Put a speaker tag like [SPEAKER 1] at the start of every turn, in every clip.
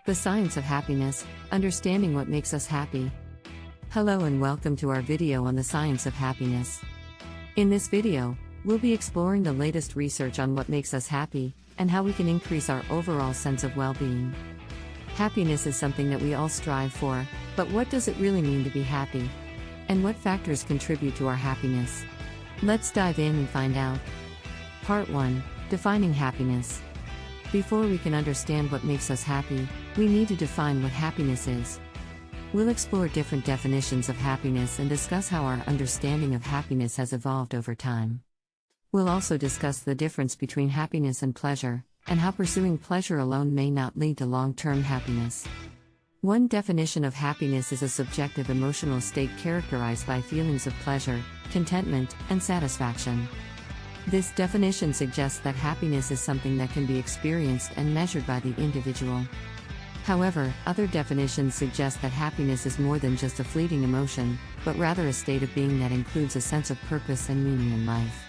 [SPEAKER 1] The Science of Happiness, Understanding What Makes Us Happy. Hello and welcome to our video on the science of happiness. In this video, we'll be exploring the latest research on what makes us happy, and how we can increase our overall sense of well-being. Happiness is something that we all strive for, but what does it really mean to be happy? And what factors contribute to our happiness? Let's dive in and find out. Part 1. Defining happiness. Before we can understand what makes us happy, we need to define what happiness is. We'll explore different definitions of happiness and discuss how our understanding of happiness has evolved over time. We'll also discuss the difference between happiness and pleasure, and how pursuing pleasure alone may not lead to long-term happiness. One definition of happiness is a subjective emotional state characterized by feelings of pleasure, contentment, and satisfaction. This definition suggests that happiness is something that can be experienced and measured by the individual. However, other definitions suggest that happiness is more than just a fleeting emotion, but rather a state of being that includes a sense of purpose and meaning in life.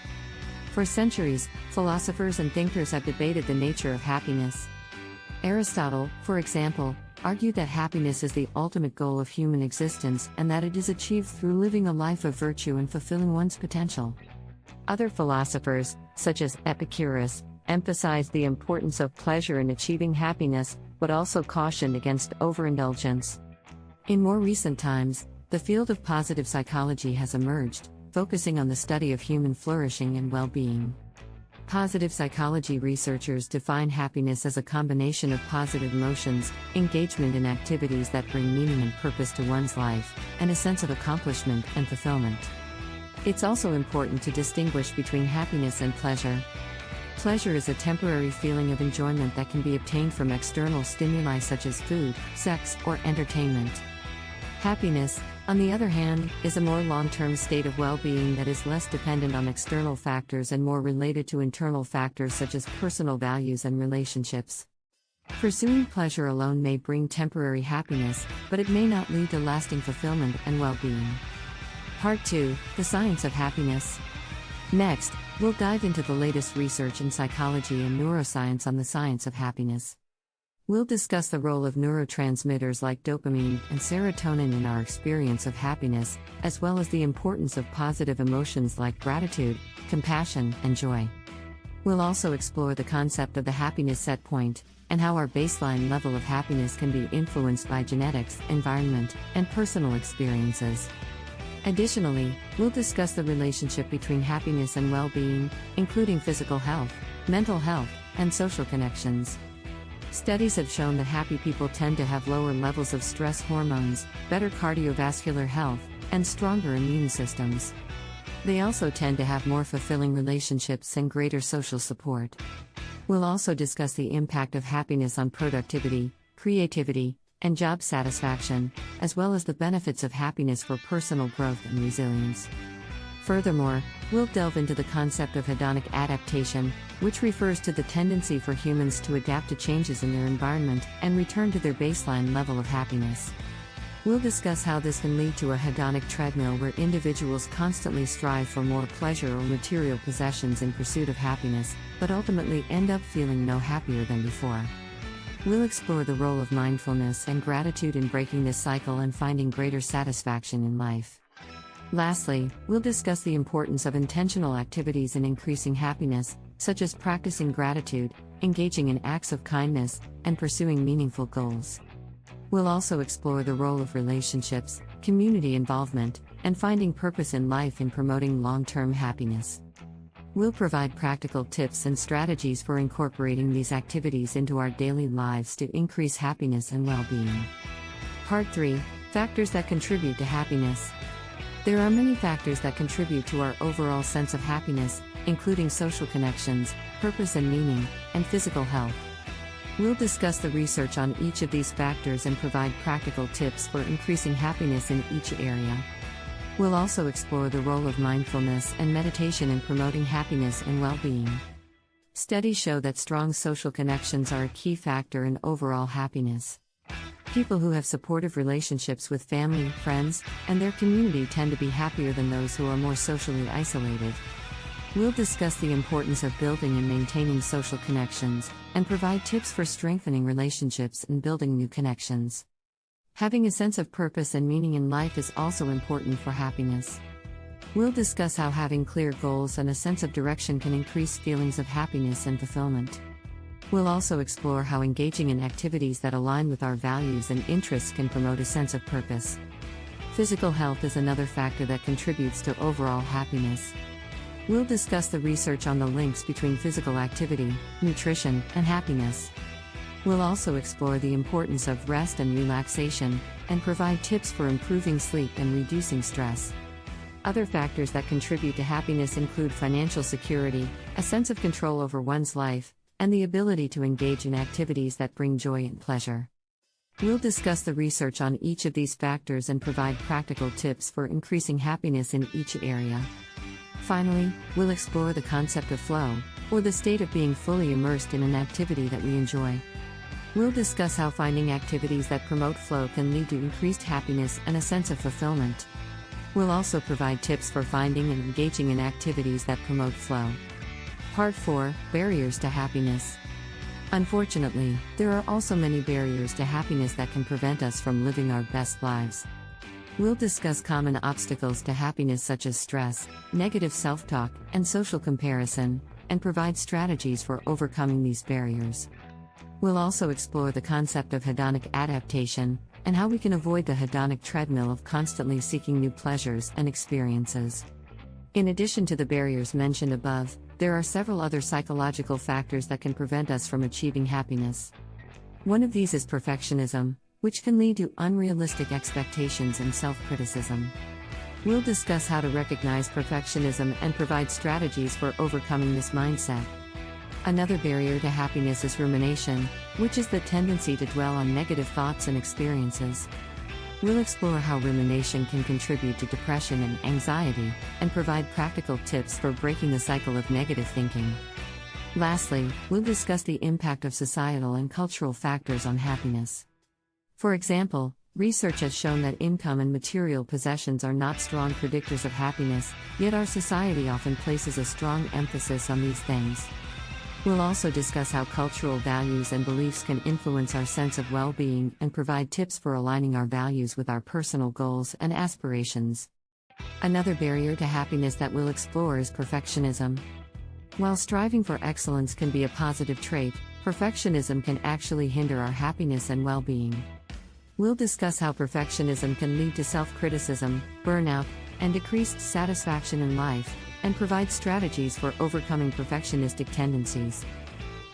[SPEAKER 1] For centuries, philosophers and thinkers have debated the nature of happiness. Aristotle, for example, argued that happiness is the ultimate goal of human existence and that it is achieved through living a life of virtue and fulfilling one's potential. Other philosophers, such as Epicurus, emphasized the importance of pleasure in achieving happiness, but also cautioned against overindulgence. In more recent times, the field of positive psychology has emerged, focusing on the study of human flourishing and well-being. Positive psychology researchers define happiness as a combination of positive emotions, engagement in activities that bring meaning and purpose to one's life, and a sense of accomplishment and fulfillment. It's also important to distinguish between happiness and pleasure. Pleasure is a temporary feeling of enjoyment that can be obtained from external stimuli such as food, sex, or entertainment. Happiness, on the other hand, is a more long-term state of well-being that is less dependent on external factors and more related to internal factors such as personal values and relationships. Pursuing pleasure alone may bring temporary happiness, but it may not lead to lasting fulfillment and well-being. Part 2. The Science of Happiness. Next, we'll dive into the latest research in psychology and neuroscience on the science of happiness. We'll discuss the role of neurotransmitters like dopamine and serotonin in our experience of happiness, as well as the importance of positive emotions like gratitude, compassion, and joy. We'll also explore the concept of the happiness set point, and how our baseline level of happiness can be influenced by genetics, environment, and personal experiences. Additionally, we'll discuss the relationship between happiness and well-being, including physical health, mental health, and social connections. Studies have shown that happy people tend to have lower levels of stress hormones, better cardiovascular health, and stronger immune systems. They also tend to have more fulfilling relationships and greater social support. We'll also discuss the impact of happiness on productivity, creativity, and job satisfaction, as well as the benefits of happiness for personal growth and resilience. Furthermore, we'll delve into the concept of hedonic adaptation, which refers to the tendency for humans to adapt to changes in their environment and return to their baseline level of happiness. We'll discuss how this can lead to a hedonic treadmill where individuals constantly strive for more pleasure or material possessions in pursuit of happiness, but ultimately end up feeling no happier than before. We'll explore the role of mindfulness and gratitude in breaking this cycle and finding greater satisfaction in life. Lastly, we'll discuss the importance of intentional activities in increasing happiness, such as practicing gratitude, engaging in acts of kindness, and pursuing meaningful goals. We'll also explore the role of relationships, community involvement, and finding purpose in life in promoting long-term happiness. We'll provide practical tips and strategies for incorporating these activities into our daily lives to increase happiness and well-being. Part 3. Factors that contribute to happiness. There are many factors that contribute to our overall sense of happiness, including social connections, purpose and meaning, and physical health. We'll discuss the research on each of these factors and provide practical tips for increasing happiness in each area. We'll also explore the role of mindfulness and meditation in promoting happiness and well-being. Studies show that strong social connections are a key factor in overall happiness. People who have supportive relationships with family, friends, and their community tend to be happier than those who are more socially isolated. We'll discuss the importance of building and maintaining social connections, and provide tips for strengthening relationships and building new connections. Having a sense of purpose and meaning in life is also important for happiness. We'll discuss how having clear goals and a sense of direction can increase feelings of happiness and fulfillment. We'll also explore how engaging in activities that align with our values and interests can promote a sense of purpose. Physical health is another factor that contributes to overall happiness. We'll discuss the research on the links between physical activity, nutrition, and happiness. We'll also explore the importance of rest and relaxation, and provide tips for improving sleep and reducing stress. Other factors that contribute to happiness include financial security, a sense of control over one's life, and the ability to engage in activities that bring joy and pleasure. We'll discuss the research on each of these factors and provide practical tips for increasing happiness in each area. Finally, we'll explore the concept of flow, or the state of being fully immersed in an activity that we enjoy. We'll discuss how finding activities that promote flow can lead to increased happiness and a sense of fulfillment. We'll also provide tips for finding and engaging in activities that promote flow. Part 4: Barriers to Happiness. Unfortunately, there are also many barriers to happiness that can prevent us from living our best lives. We'll discuss common obstacles to happiness such as stress, negative self-talk, and social comparison, and provide strategies for overcoming these barriers. We'll also explore the concept of hedonic adaptation, and how we can avoid the hedonic treadmill of constantly seeking new pleasures and experiences. In addition to the barriers mentioned above, there are several other psychological factors that can prevent us from achieving happiness. One of these is perfectionism, which can lead to unrealistic expectations and self-criticism. We'll discuss how to recognize perfectionism and provide strategies for overcoming this mindset. Another barrier to happiness is rumination, which is the tendency to dwell on negative thoughts and experiences. We'll explore how rumination can contribute to depression and anxiety, and provide practical tips for breaking the cycle of negative thinking. Lastly, we'll discuss the impact of societal and cultural factors on happiness. For example, research has shown that income and material possessions are not strong predictors of happiness, yet our society often places a strong emphasis on these things. We'll also discuss how cultural values and beliefs can influence our sense of well-being and provide tips for aligning our values with our personal goals and aspirations. Another barrier to happiness that we'll explore is perfectionism. While striving for excellence can be a positive trait, perfectionism can actually hinder our happiness and well-being. We'll discuss how perfectionism can lead to self-criticism, burnout, and decreased satisfaction in life, and provide strategies for overcoming perfectionistic tendencies.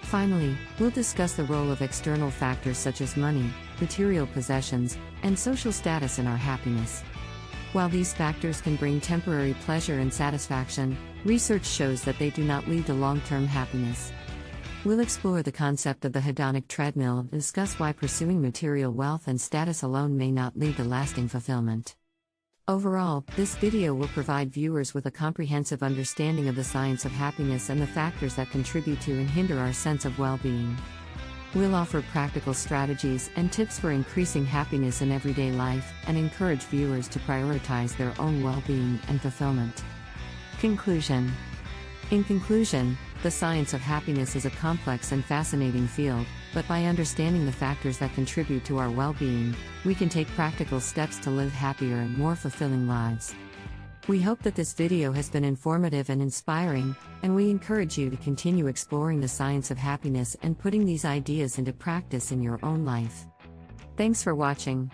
[SPEAKER 1] Finally, we'll discuss the role of external factors such as money, material possessions, and social status in our happiness. While these factors can bring temporary pleasure and satisfaction, research shows that they do not lead to long-term happiness. We'll explore the concept of the hedonic treadmill and discuss why pursuing material wealth and status alone may not lead to lasting fulfillment. Overall, this video will provide viewers with a comprehensive understanding of the science of happiness and the factors that contribute to and hinder our sense of well-being. We'll offer practical strategies and tips for increasing happiness in everyday life and encourage viewers to prioritize their own well-being and fulfillment. Conclusion. In conclusion, the science of happiness is a complex and fascinating field, but by understanding the factors that contribute to our well-being, we can take practical steps to live happier and more fulfilling lives. We hope that this video has been informative and inspiring, and we encourage you to continue exploring the science of happiness and putting these ideas into practice in your own life. Thanks for watching.